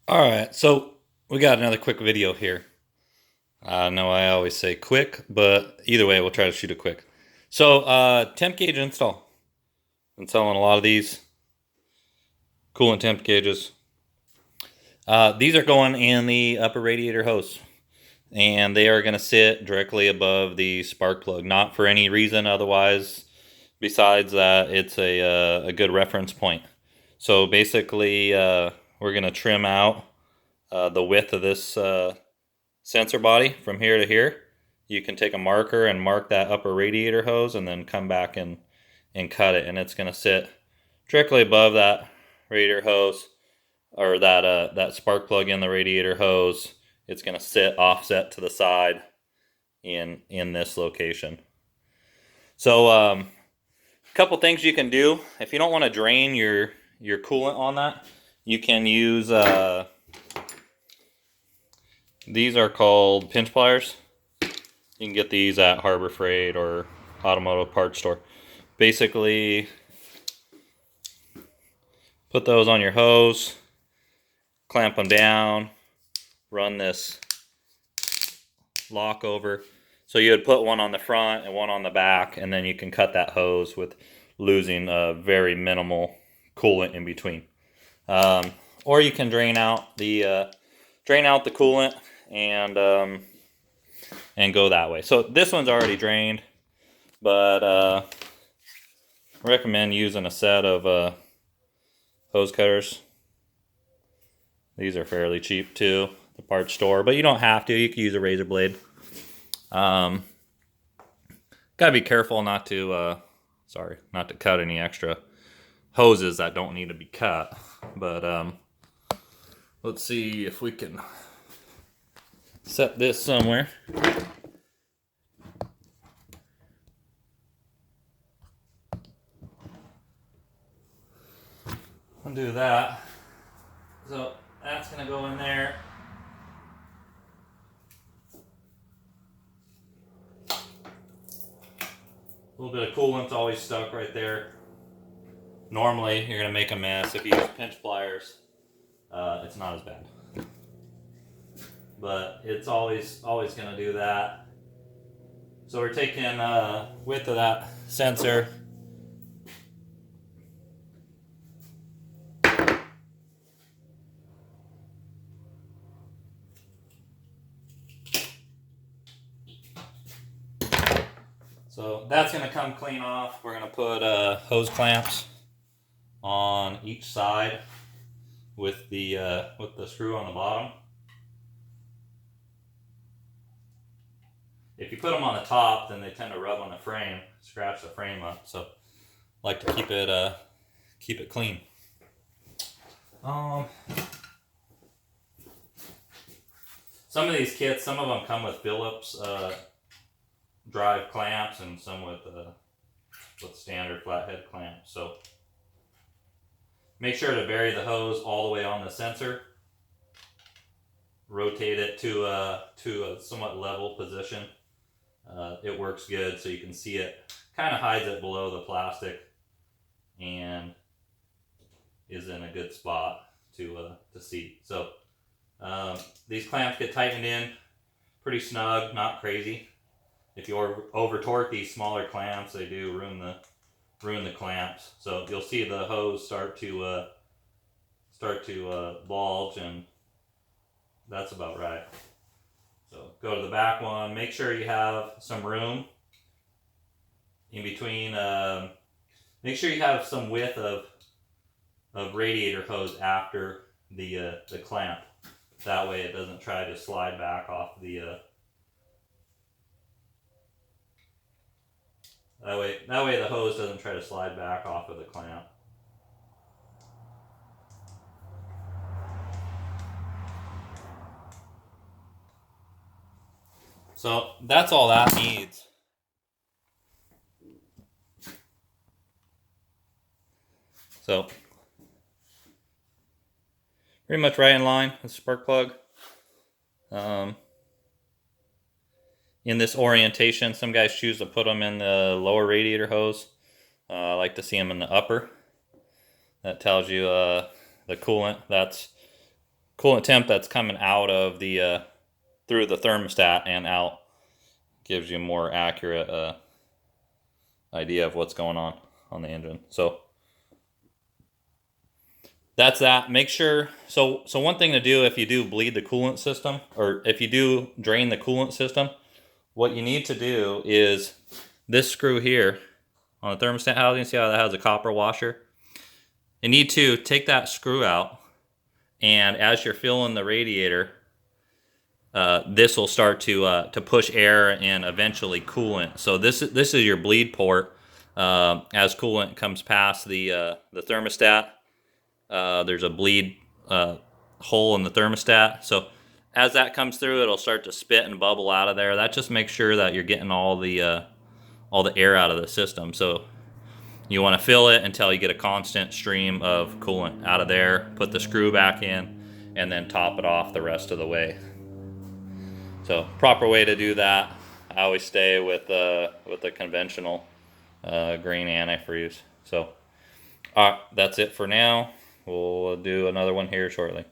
Alright, so we got another quick video here. I know I always say quick, but either way, we'll try to shoot it quick. So, temp gauge install. Been selling a lot of these coolant temp gauges. These are going in the upper radiator hose, and they are going to sit directly above the spark plug. Not for any reason otherwise, besides that it's a good reference point. So basically, we're going to trim out the width of this sensor body from here to here. You can take a marker and mark that upper radiator hose and then come back and cut it, and it's going to sit directly above that radiator hose, or that spark plug in the radiator hose. It's going to sit offset to the side in this location. So a couple things you can do if you don't want to drain your coolant on that. You can use these are called pinch pliers. You can get these at Harbor Freight or automotive parts store. Basically, put those on your hose, clamp them down, run this lock over. So you would put one on the front and one on the back, and then you can cut that hose with losing very minimal coolant in between. Or you can drain out the coolant and go that way. So this one's already drained, but I recommend using a set of hose cutters. These are fairly cheap too, the parts store, but you don't have to. You can use a razor blade. Gotta be careful not to cut any extra hoses that don't need to be cut. But let's see if we can set this somewhere. I'll do that. So that's gonna go in there. A little bit of coolant's always stuck right there. Normally you're gonna make a mess. If you use pinch pliers, it's not as bad. But it's always gonna do that. So we're taking width of that sensor. So that's gonna come clean off. We're gonna put hose clamps on each side with the screw on the bottom. If you put them on the top, then they tend to rub on the frame, scratch the frame up. So I like to keep it clean. Some of these kits, some of them come with Phillips drive clamps, and some with standard flathead clamps. So make sure to bury the hose all the way on the sensor. Rotate it to a somewhat level position. It works good, so you can see it. Kind of hides it below the plastic, and is in a good spot to see. So these clamps get tightened in pretty snug, not crazy. If you over torque these smaller clamps, they do ruin the clamps. So you'll see the hose start to bulge, and that's about right. So go to the back one. Make sure you have some room in between. Make sure you have some width of radiator hose after the clamp. That way it doesn't try to slide back off the. That way the hose doesn't try to slide back off of the clamp. So that's all that needs. So pretty much right in line with the spark plug. In this orientation, some guys choose to put them in the lower radiator hose. I like to see them in the upper. That tells you the coolant. That's coolant temp that's coming out of the through the thermostat and out. Gives you a more accurate idea of what's going on the engine. So that's that. Make sure, so one thing to do if you do bleed the coolant system, or if you do drain the coolant system, what you need to do is this screw here on the thermostat housing, see how that has a copper washer? You need to take that screw out, and as you're filling the radiator, this will start to push air and eventually coolant. So this is your bleed port. As coolant comes past the thermostat, there's a bleed hole in the thermostat. So as that comes through, it'll start to spit and bubble out of there. That just makes sure that you're getting all the air out of the system. So you want to fill it until you get a constant stream of coolant out of there. Put the screw back in, and then top it off the rest of the way. So proper way to do that. I always stay with the conventional green antifreeze. So that's it for now. We'll do another one here shortly.